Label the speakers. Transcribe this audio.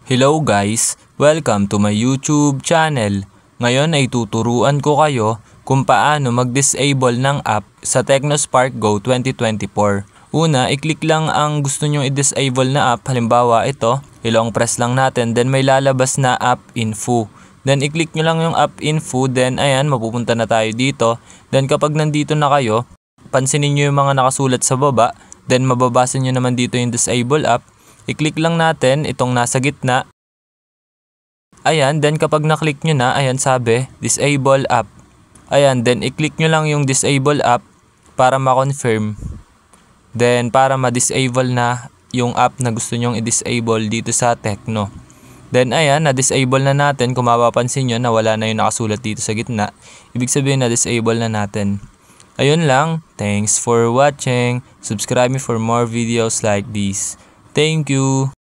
Speaker 1: Hello guys! Welcome to my YouTube channel. Ngayon ay tuturuan ko kayo kung paano mag-disable ng app sa TechnoSpark Go 2024. Una, i-click lang ang gusto nyong i-disable na app. Halimbawa ito, i-long press lang natin, then may lalabas na app info. Then i-click nyo lang yung app info, then ayan, mapupunta na tayo dito. Then kapag nandito na kayo, pansinin nyo yung mga nakasulat sa baba, then mababasa nyo naman dito yung disable app. I-click lang natin itong nasa gitna. Ayan, then kapag na-click nyo na, ayan sabi, disable app. Ayan, then i-click nyo lang yung disable app para ma-confirm. Then para ma-disable na yung app na gusto nyong i-disable dito sa Tecno. Then ayan, na-disable na natin. Kung mapapansin nyo na wala na yung nakasulat dito sa gitna, ibig sabihin na-disable na natin. Ayun lang, thanks for watching. Subscribe me for more videos like this. Thank you!